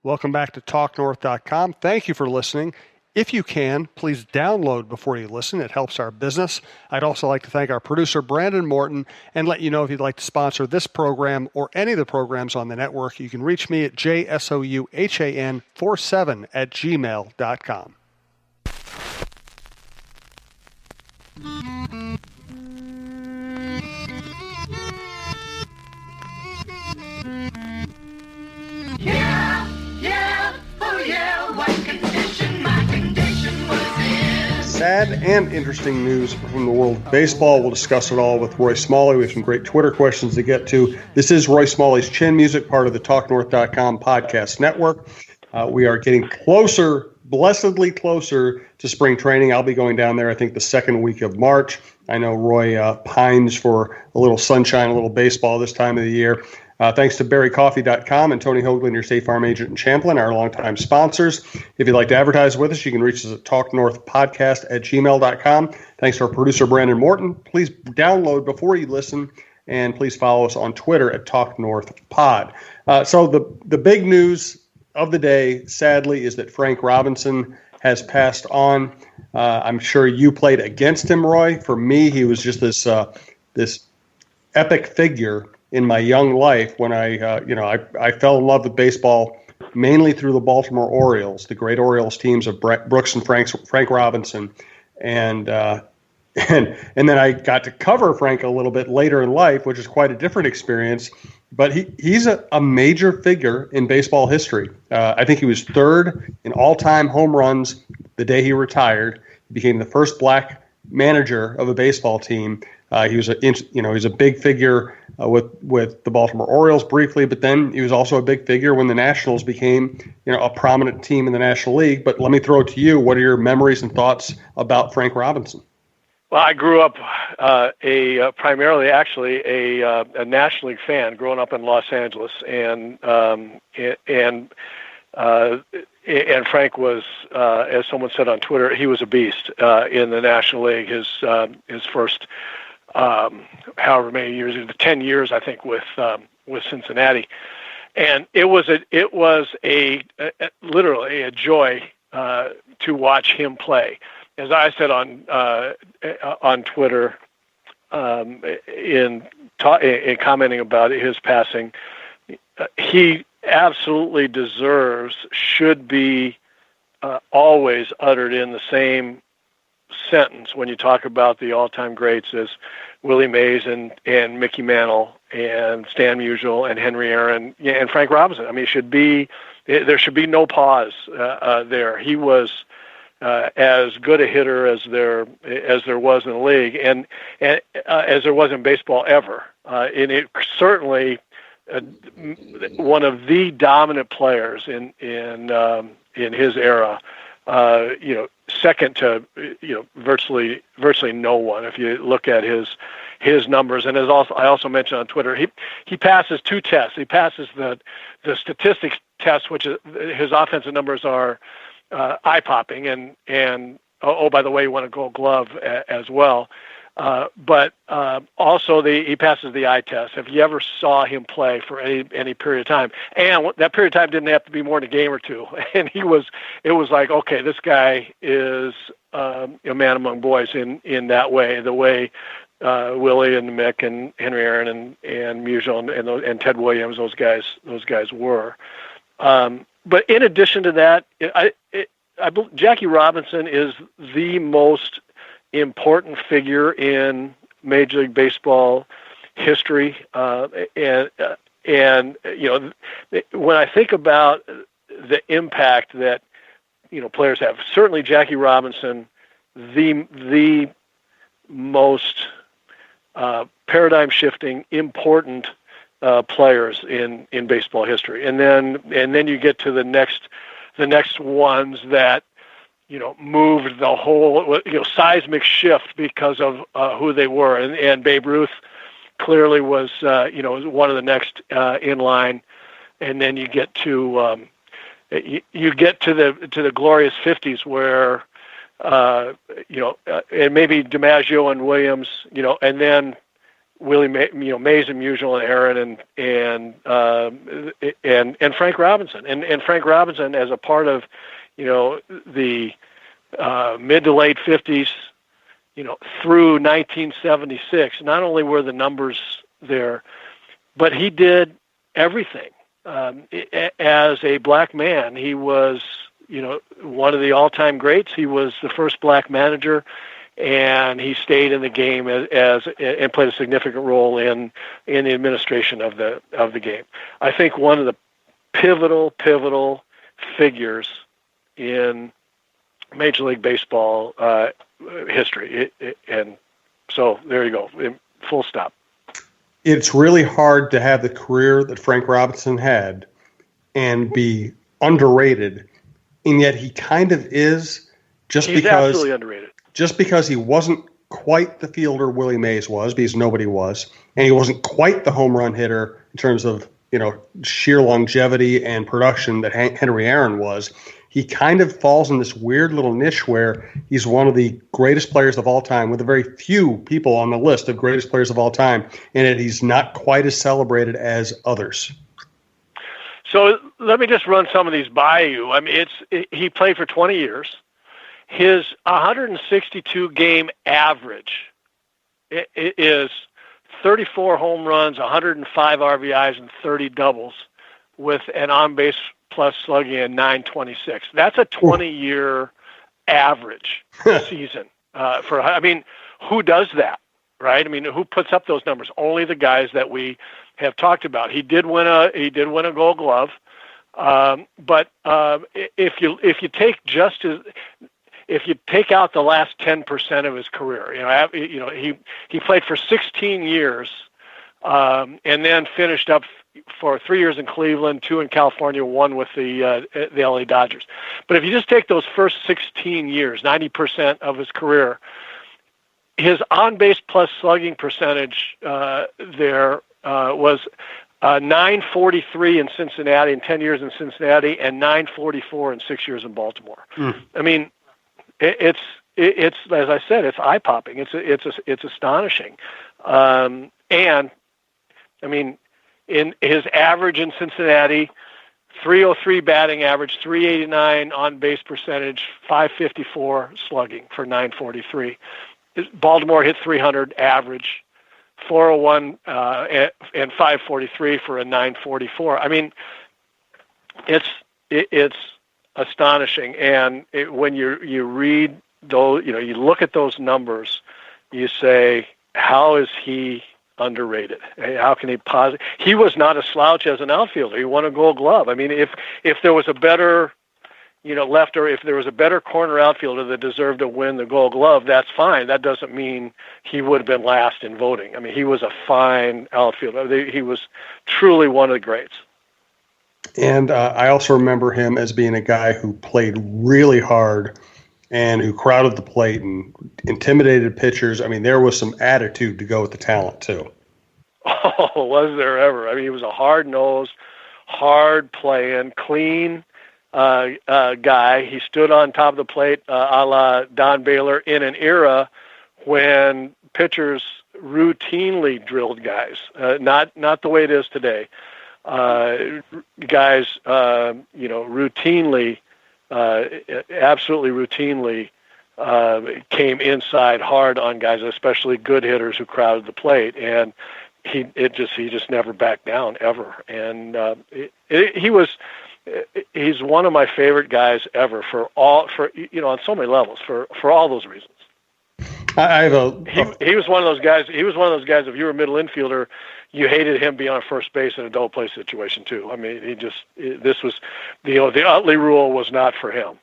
Welcome back to TalkNorth.com. Thank you for listening. If you can, please download before you listen. It helps our business. I'd also like to thank our producer, Brandon Morton, and let you know if you'd like to sponsor this program or any of the programs on the network, you can reach me at jsouhan47@gmail.com. Sad and interesting news from the world of baseball. We'll discuss it all with Roy Smalley. We have some great Twitter questions to get to. This is Roy Smalley's Chin Music, part of the TalkNorth.com podcast network. We are getting closer, blessedly closer to spring training. I'll be going down there, I think, the second week of March. I know Roy pines for a little sunshine, a little baseball this time of the year. Thanks to BerryCoffee.com and Tony Hoagland, your State Farm agent in Champlin, our longtime sponsors. If you'd like to advertise with us, you can reach us at talknorthpodcast@gmail.com. Thanks to our producer, Brandon Morton. Please download before you listen, and please follow us on Twitter at TalkNorthPod. So the big news of the day, sadly, is that Frank Robinson has passed on. I'm sure you played against him, Roy. For me, he was just this epic figure in my young life when I fell in love with baseball mainly through the Baltimore Orioles, the great Orioles teams of Brooks and Frank Robinson, and then I got to cover Frank a little bit later in life, which is quite a different experience. But he's a major figure in baseball history. I think he was third in all-time home runs the day he retired. He became the first black manager of a baseball team. He was a big figure with the Baltimore Orioles briefly, but then he was also a big figure when the Nationals became a prominent team in the National League. But let me throw it to you. What are your memories and thoughts about Frank Robinson? Well, I grew up primarily a National League fan, growing up in Los Angeles, and Frank was, as someone said on Twitter, he was a beast in the National League. His first however many years, 10 years, I think, with Cincinnati, and it was literally a joy to watch him play. As I said on Twitter, in commenting about his passing, he absolutely should be always uttered in the same sentence when you talk about the all-time greats as Willie Mays and Mickey Mantle and Stan Musial and Henry Aaron and Frank Robinson. I mean, there should be no pause there. He was as good a hitter as there was in the league, and as there was in baseball ever. And it certainly one of the dominant players in his era. Second to virtually no one. If you look at his numbers, and I also mentioned on Twitter, he passes two tests. He passes the statistics test, which is his offensive numbers are eye-popping, and by the way, he won a Gold Glove as well. But also he passes the eye test. If you ever saw him play for any period of time, and that period of time didn't have to be more than a game or two, and it was like, okay, this guy is a man among boys in that way, the way Willie and Mick and Henry Aaron and Musial and Ted Williams, those guys were. But in addition to that, Jackie Robinson is the most important figure in Major League Baseball history, and when I think about the impact that players have, certainly Jackie Robinson, the most paradigm shifting, important players in baseball history, and then you get to the next ones that moved the whole seismic shift because of who they were, and Babe Ruth clearly was one of the next in line, and then you get to the glorious 50s where and maybe DiMaggio and Williams, and then Mays and Musial and Aaron and Frank Robinson and Frank Robinson as a part of the mid to late 50s through 1976. Not only were the numbers there, but he did everything. As a black man, he was one of the all-time greats. He was the first black manager, and he stayed in the game and played a significant role in the administration of the game. I think one of the pivotal figures in Major League Baseball history. And so there you go, full stop. It's really hard to have the career that Frank Robinson had and be underrated, and yet he kind of is He's absolutely underrated. Just because he wasn't quite the fielder Willie Mays was, because nobody was, and he wasn't quite the home run hitter in terms of sheer longevity and production that Henry Aaron was. He kind of falls in this weird little niche where he's one of the greatest players of all time, with a very few people on the list of greatest players of all time, and yet he's not quite as celebrated as others. So let me just run some of these by you. I mean, he played for 20 years. His 162-game average is 34 home runs, 105 RBIs, and 30 doubles, with an on-base plus slugging at 926. That's a 20-year average season. Who does that, right? I mean, who puts up those numbers? Only the guys that we have talked about. He did win a Gold Glove, but if you take out the last 10% of his career, he played for 16 years, and then finished up for 3 years in Cleveland, 2 in California, 1 with the LA Dodgers. But if you just take those first 16 years, 90% of his career, his on-base plus slugging percentage there was 943 in Cincinnati in 10 years in Cincinnati, and 944 in 6 years in Baltimore. I mean, it's as I said, it's eye-popping. It's astonishing. And I mean, in his average in Cincinnati, 303 batting average, 389 on base percentage, 554 slugging for 943. Baltimore hit 300 average, 401 and 543 for a 944. I mean, it's astonishing. And when you read those, you look at those numbers, you say, how is he underrated? How can he he was not a slouch as an outfielder. He won a Gold Glove. I mean, if there was a better, left, or if there was a better corner outfielder that deserved to win the Gold Glove, that's fine. That doesn't mean he would have been last in voting. I mean, he was a fine outfielder. He was truly one of the greats. And I also remember him as being a guy who played really hard and who crowded the plate and intimidated pitchers. I mean, there was some attitude to go with the talent, too. Oh, was there ever? I mean, he was a hard-nosed, hard-playing, clean guy. He stood on top of the plate a la Don Baylor in an era when pitchers routinely drilled guys, not the way it is today. Guys, routinely, absolutely routinely came inside hard on guys, especially good hitters who crowded the plate, and he just never backed down ever. And he's one of my favorite guys ever on so many levels for all those reasons. He was one of those guys. He was one of those guys. If you were a middle infielder, you hated him being on first base in a double play situation too. I mean, this was the Utley rule was not for him.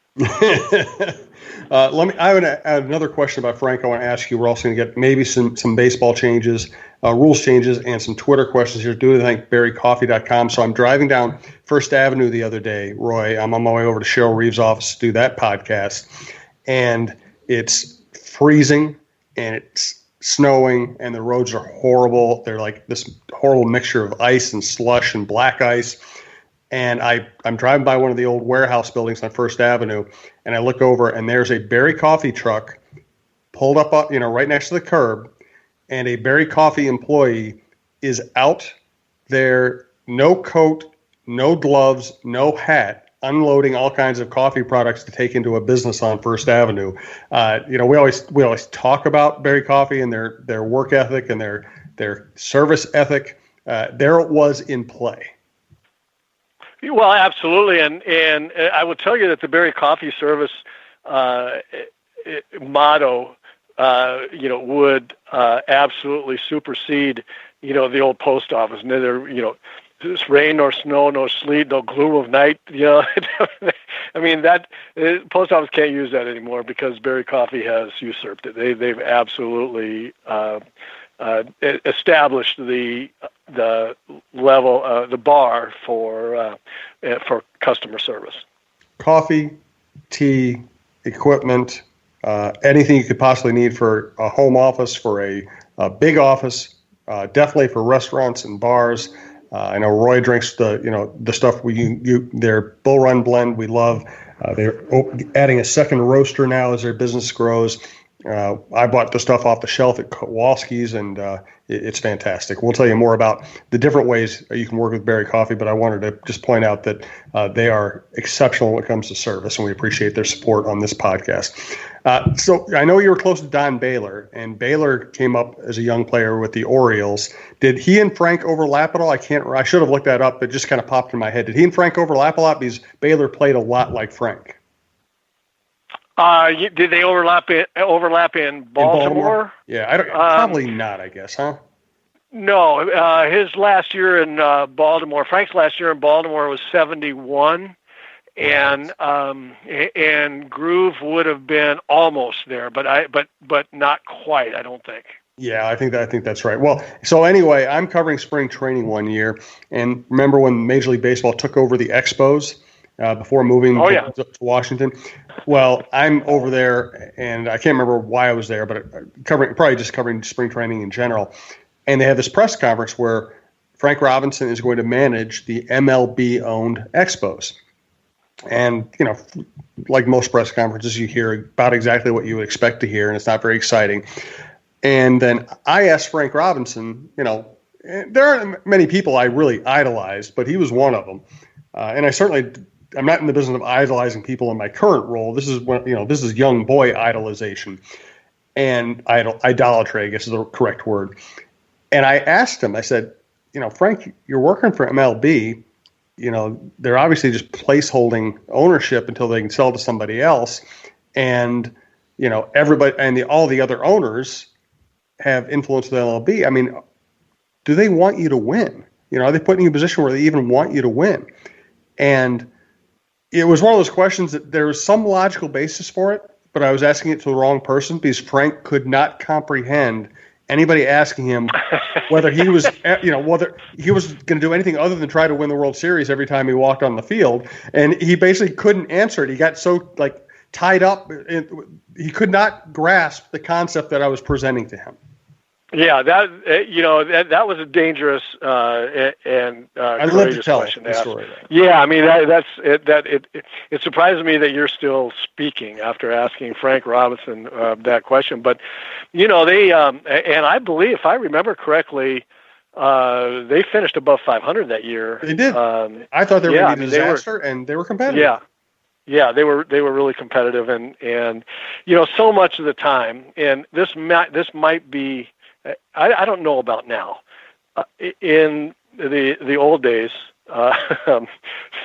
I have another question about Frank. I want to ask you. We're also going to get maybe some baseball changes, rules changes, and some Twitter questions here. Do thank BarryCoffee.com. So I'm driving down First Avenue the other day, Roy. I'm on my way over to Cheryl Reeves' office to do that podcast, and it's freezing and it's snowing and the roads are horrible. They're like this horrible mixture of ice and slush and black ice. And I'm driving by one of the old warehouse buildings on First Avenue, and I look over, and there's a Barry Coffee truck pulled up, right next to the curb, and a Berry Coffee employee is out there, no coat, no gloves, no hat, unloading all kinds of coffee products to take into a business on First Avenue. We always talk about Berry Coffee and their work ethic and their service ethic. There it was in play. Well, absolutely, and I will tell you that the Berry Coffee service motto, would absolutely supersede, the old post office. Neither, this rain nor snow, no sleet, no gloom of night. I mean that post office can't use that anymore because Berry Coffee has usurped it. They've absolutely established the level, the bar for customer service. Coffee, tea, equipment, anything you could possibly need for a home office, for a big office, definitely for restaurants and bars. I know Roy drinks the stuff their Bull Run blend we love. They're adding a second roaster now as their business grows. I bought the stuff off the shelf at Kowalski's, and it's fantastic. We'll tell you more about the different ways you can work with Berry Coffee, but I wanted to just point out that they are exceptional when it comes to service, and we appreciate their support on this podcast. So I know you were close to Don Baylor, and Baylor came up as a young player with the Orioles. Did he and Frank overlap at all? I should have looked that up, but it just kind of popped in my head. Did he and Frank overlap a lot? Because Baylor played a lot like Frank. Did they overlap in Baltimore? Yeah, probably not, I guess, huh? No, his last year in Baltimore, Frank's last year in Baltimore was 71, and Groove would have been almost there, but not quite, I don't think. Yeah, I think that's right. Well, so anyway, I'm covering spring training one year, and remember when Major League Baseball took over the Expos? Before moving to Washington. Well, I'm over there, and I can't remember why I was there, but covering spring training in general. And they have this press conference where Frank Robinson is going to manage the MLB-owned Expos. And, like most press conferences, you hear about exactly what you would expect to hear, and it's not very exciting. And then I asked Frank Robinson, there aren't many people I really idolized, but he was one of them. And I'm not in the business of idolizing people in my current role. This is this is young boy idolization, and idolatry, I guess is the correct word. And I asked him, I said, Frank, you're working for MLB. They're obviously just placeholding ownership until they can sell to somebody else. And, everybody and all the other owners have influence with MLB. I mean, do they want you to win? Are they putting you in a position where they even want you to win? And it was one of those questions that there was some logical basis for it, but I was asking it to the wrong person because Frank could not comprehend anybody asking him whether he was, whether he was going to do anything other than try to win the World Series every time he walked on the field. And he basically couldn't answer it. He got so tied up. He could not grasp the concept that I was presenting to him. Yeah, that was a dangerous and courageous question to ask. Yeah, I mean it surprises me that you're still speaking after asking Frank Robinson that question. But they and I believe, if I remember correctly, they finished above 500 that year. They did. I thought they were going to be a disaster, and they were competitive. Yeah, they were really competitive, and so much of the time, and this might be. I don't know about now. In the old days,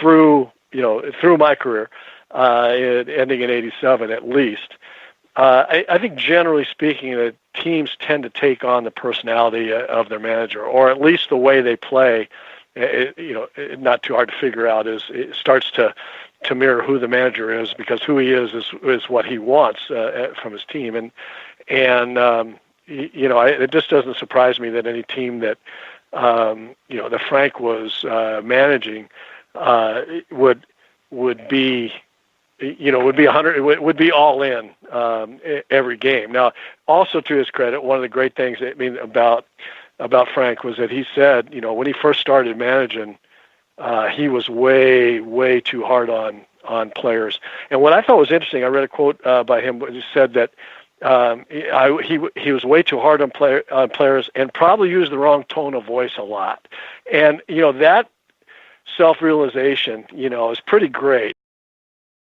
through my career, ending in '87 at least, I think generally speaking, that teams tend to take on the personality of their manager, or at least the way they play. Not too hard to figure out. It starts to mirror who the manager is, because who he is what he wants from his team, and it just doesn't surprise me that any team that that Frank was managing would be 100, would be all in every game. Now, also to his credit, one of the great things about Frank was that he said, when he first started managing, he was way too hard on players. And what I thought was interesting, I read a quote by him, he said that He was way too hard on players and probably used the wrong tone of voice a lot. And that self-realization, is pretty great.